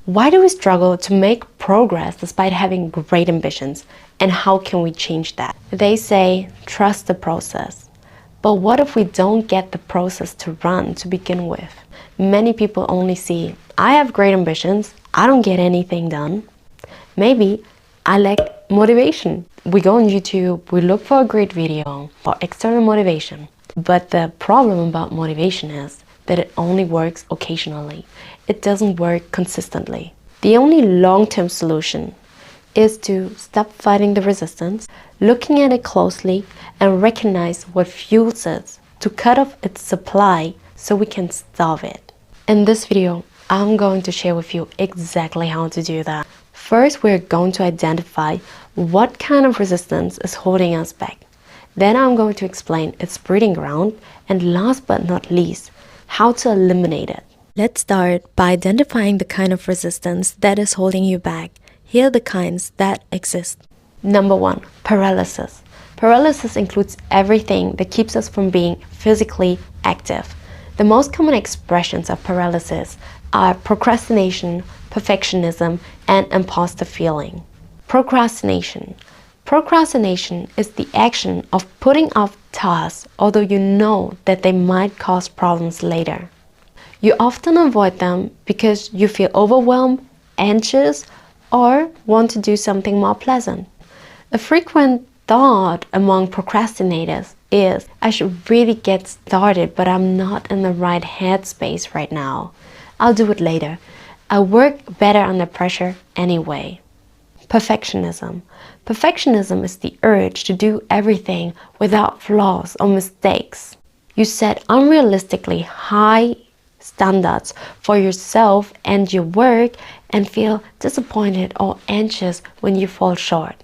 Why do we struggle to make progress despite having great ambitions? And how can we change that? They say, trust the process. But what if we don't get the process to run to begin with? Many people only see, I have great ambitions, I don't get anything done. Maybe I lack motivation. We go on YouTube, we look for a great video for external motivation. But the problem about motivation is that it only works occasionally. It doesn't work consistently. The only long-term solution is to stop fighting the resistance, looking at it closely, and recognize what fuels it, to cut off its supply so we can stop it. In this video, I'm going to share with you exactly how to do that. First, we're going to identify what kind of resistance is holding us back. Then I'm going to explain its breeding ground, and last but not least, how to eliminate it. Let's start by identifying the kind of resistance that is holding you back. Here are the kinds that exist. Number 1, paralysis. Paralysis includes everything that keeps us from being physically active. The most common expressions of paralysis are procrastination, perfectionism, and imposter feeling. Procrastination. Procrastination is the action of putting off tasks, although you know that they might cause problems later. You often avoid them because you feel overwhelmed, anxious, or want to do something more pleasant. A frequent thought among procrastinators is, I should really get started, but I'm not in the right headspace right now. I'll do it later. I work better under pressure anyway. Perfectionism. Perfectionism is the urge to do everything without flaws or mistakes. You set unrealistically high standards for yourself and your work and feel disappointed or anxious when you fall short.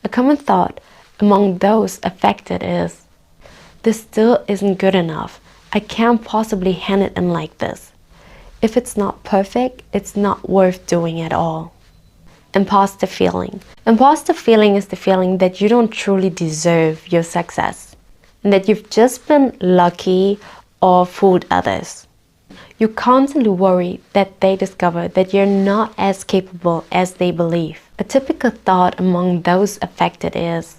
A common thought among those affected is, this still isn't good enough. I can't possibly hand it in like this. If it's not perfect, it's not worth doing at all. Imposter feeling. Imposter feeling is the feeling that you don't truly deserve your success, and that you've just been lucky or fooled others. You constantly worry that they discover that you're not as capable as they believe. A typical thought among those affected is,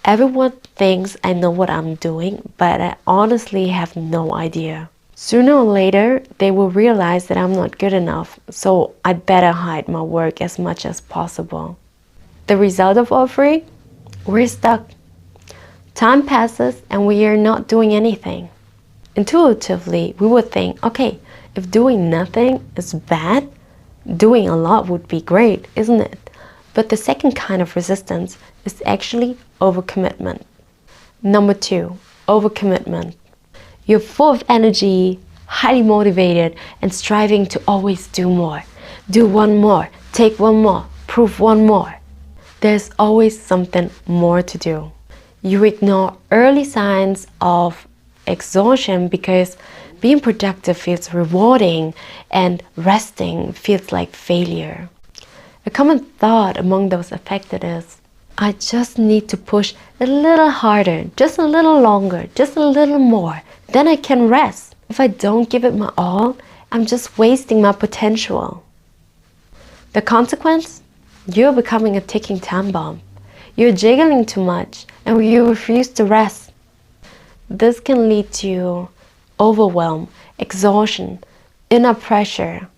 everyone thinks I know what I'm doing, but I honestly have no idea. Sooner or later, they will realize that I'm not good enough, so I better hide my work as much as possible. The result of all three? We're stuck. Time passes and we are not doing anything. Intuitively, we would think, okay, if doing nothing is bad, doing a lot would be great, isn't it? But the second kind of resistance is actually overcommitment. Number 2, overcommitment. You're full of energy, highly motivated, and striving to always do more. Do one more, take one more, prove one more. There's always something more to do. You ignore early signs of exhaustion because being productive feels rewarding and resting feels like failure. A common thought among those affected is, I just need to push a little harder, just a little longer, just a little more. Then I can rest. If I don't give it my all, I'm just wasting my potential. The consequence? You're becoming a ticking time bomb. You're jiggling too much and you refuse to rest. This can lead to overwhelm, exhaustion, inner pressure,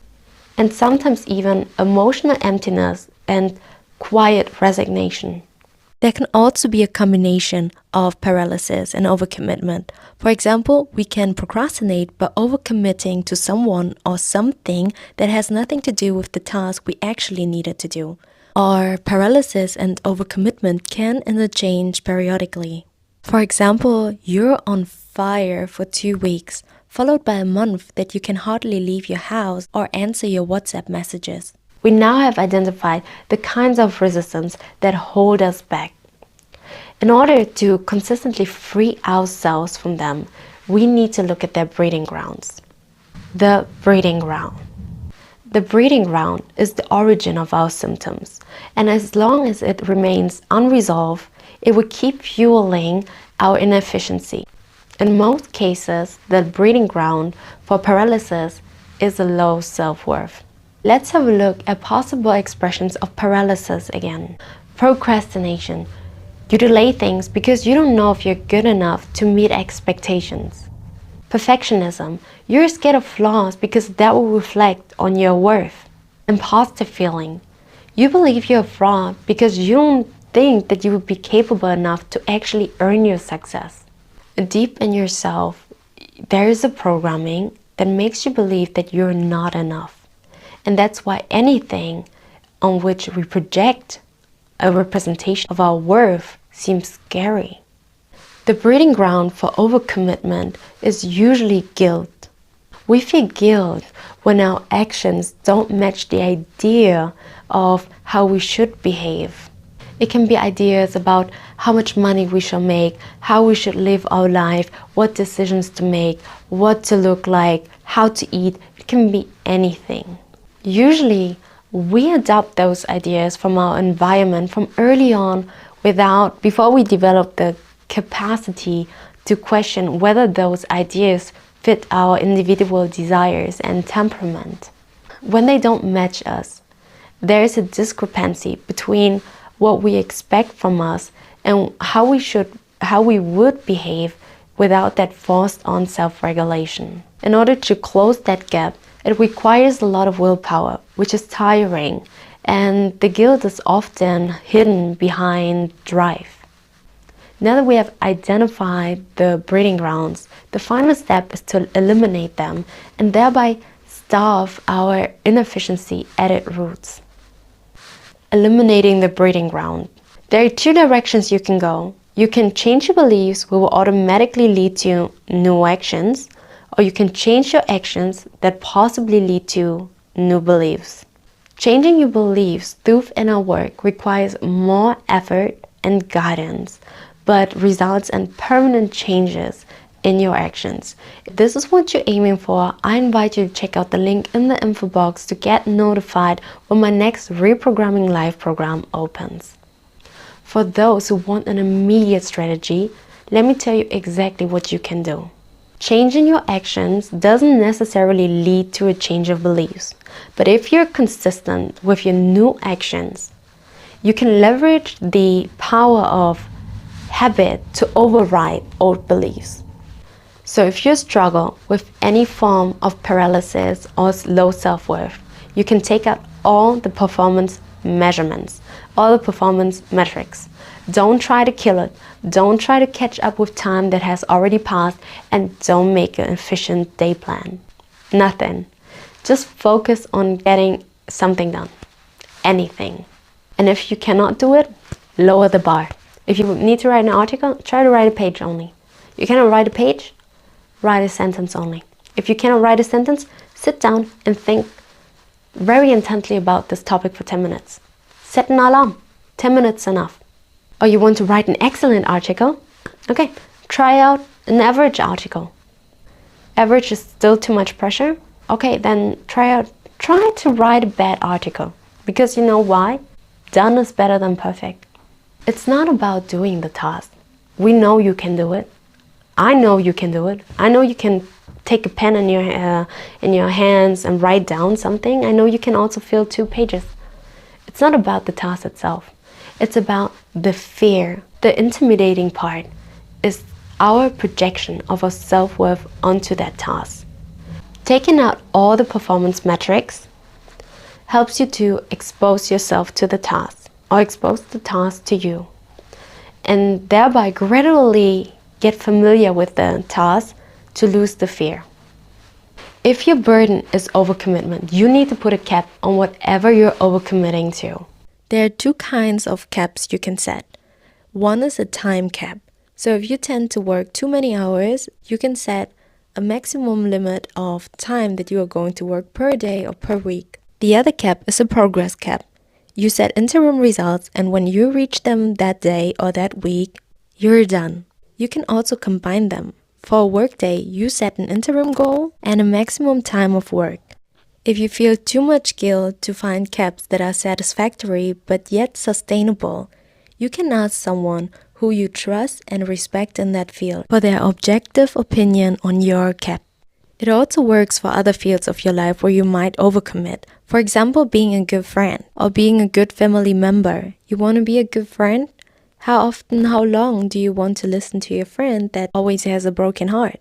and sometimes even emotional emptiness and quiet resignation. There can also be a combination of paralysis and overcommitment. For example, we can procrastinate by overcommitting to someone or something that has nothing to do with the task we actually needed to do. Or paralysis and overcommitment can interchange periodically. For example, you're on fire for 2 weeks, followed by a month that you can hardly leave your house or answer your WhatsApp messages. We now have identified the kinds of resistance that hold us back. In order to consistently free ourselves from them, we need to look at their breeding grounds. The breeding ground. The breeding ground is the origin of our symptoms, and as long as it remains unresolved, it will keep fueling our inefficiency. In most cases, the breeding ground for paralysis is a low self-worth. Let's have a look at possible expressions of paralysis again. Procrastination. You delay things because you don't know if you're good enough to meet expectations. Perfectionism. You're scared of flaws because that will reflect on your worth. Imposter feeling. You believe you're a fraud because you don't think that you would be capable enough to actually earn your success. Deep in yourself, there is a programming that makes you believe that you're not enough. And that's why anything on which we project a representation of our worth seems scary. The breeding ground for overcommitment is usually guilt. We feel guilt when our actions don't match the idea of how we should behave. It can be ideas about how much money we shall make, how we should live our life, what decisions to make, what to look like, how to eat. It can be anything. Usually, we adopt those ideas from our environment from early on before we develop the capacity to question whether those ideas fit our individual desires and temperament. When they don't match us, there is a discrepancy between what we expect from us and how we would behave without that forced on self-regulation. In order to close that gap, it requires a lot of willpower, which is tiring, and the guilt is often hidden behind drive. Now that we have identified the breeding grounds, the final step is to eliminate them and thereby starve our inefficiency at its roots. Eliminating the breeding ground. There are two directions you can go. You can change your beliefs, which will automatically lead to new actions, or you can change your actions that possibly lead to new beliefs. Changing your beliefs through inner work requires more effort and guidance, but results in permanent changes in your actions. If this is what you're aiming for, I invite you to check out the link in the info box to get notified when my next Reprogramming Live program opens. For those who want an immediate strategy, let me tell you exactly what you can do. Changing your actions doesn't necessarily lead to a change of beliefs, but if you're consistent with your new actions, you can leverage the power of habit to override old beliefs. So if you struggle with any form of paralysis or low self-worth, you can take out all the performance measurements, all the performance metrics. Don't try to kill it. Don't try to catch up with time that has already passed, and don't make an efficient day plan. Nothing. Just focus on getting something done. Anything. And if you cannot do it, lower the bar. If you need to write an article, try to write a page only. You cannot write a page? Write a sentence only. If you cannot write a sentence, sit down and think very intently about this topic for 10 minutes. Set an alarm. 10 minutes enough. Or you want to write an excellent article? Okay, try out an average article. Average is still too much pressure? Okay, then try to write a bad article. Because you know why? Done is better than perfect. It's not about doing the task. We know you can do it. I know you can do it. I know you can take a pen in your hands and write down something. I know you can also fill 2 pages. It's not about the task itself. It's about the fear. The intimidating part is our projection of our self-worth onto that task. Taking out all the performance metrics helps you to expose yourself to the task, or expose the task to you, and thereby gradually get familiar with the task to lose the fear. If your burden is overcommitment, you need to put a cap on whatever you're overcommitting to. There are 2 kinds of caps you can set. One is a time cap. So if you tend to work too many hours, you can set a maximum limit of time that you are going to work per day or per week. The other cap is a progress cap. You set interim results, and when you reach them that day or that week, you're done. You can also combine them. For a workday, you set an interim goal and a maximum time of work. If you feel too much guilt to find caps that are satisfactory but yet sustainable, you can ask someone who you trust and respect in that field for their objective opinion on your cap. It also works for other fields of your life where you might overcommit. For example, being a good friend or being a good family member. You want to be a good friend? How often, how long do you want to listen to your friend that always has a broken heart?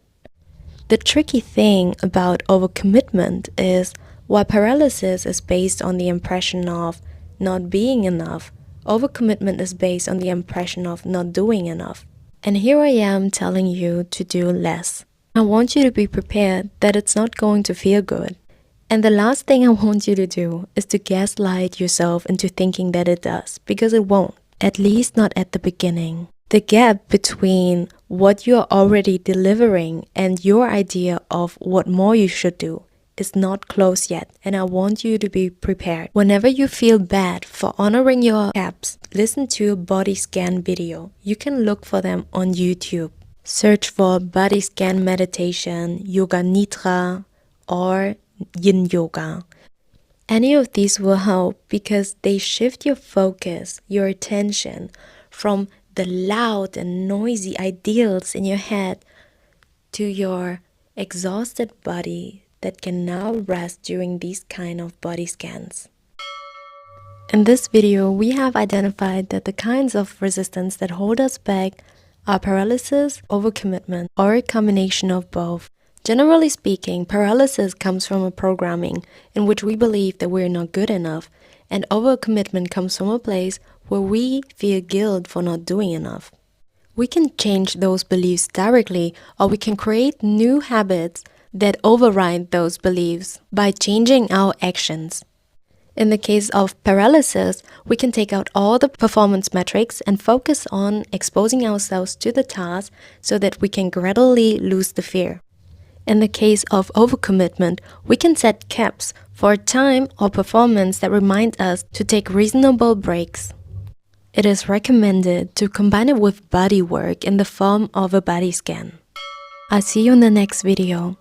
The tricky thing about overcommitment is while paralysis is based on the impression of not being enough, overcommitment is based on the impression of not doing enough. And here I am telling you to do less. I want you to be prepared that it's not going to feel good. And the last thing I want you to do is to gaslight yourself into thinking that it does, because it won't, at least not at the beginning. The gap between what you're already delivering and your idea of what more you should do is not close yet, and I want you to be prepared. Whenever you feel bad for honoring your gaps, listen to a body scan video. You can look for them on YouTube. Search for body scan meditation, yoga nidra, or yin yoga. Any of these will help because they shift your focus, your attention from the loud and noisy ideals in your head to your exhausted body that can now rest during these kind of body scans. In this video, we have identified that the kinds of resistance that hold us back are paralysis, overcommitment, or a combination of both. Generally speaking, paralysis comes from a programming in which we believe that we're not good enough, and overcommitment comes from a place where we feel guilt for not doing enough. We can change those beliefs directly, or we can create new habits that override those beliefs by changing our actions. In the case of paralysis, we can take out all the performance metrics and focus on exposing ourselves to the task so that we can gradually lose the fear. In the case of overcommitment, we can set caps for time or performance that remind us to take reasonable breaks. It is recommended to combine it with body work in the form of a body scan. I'll see you in the next video.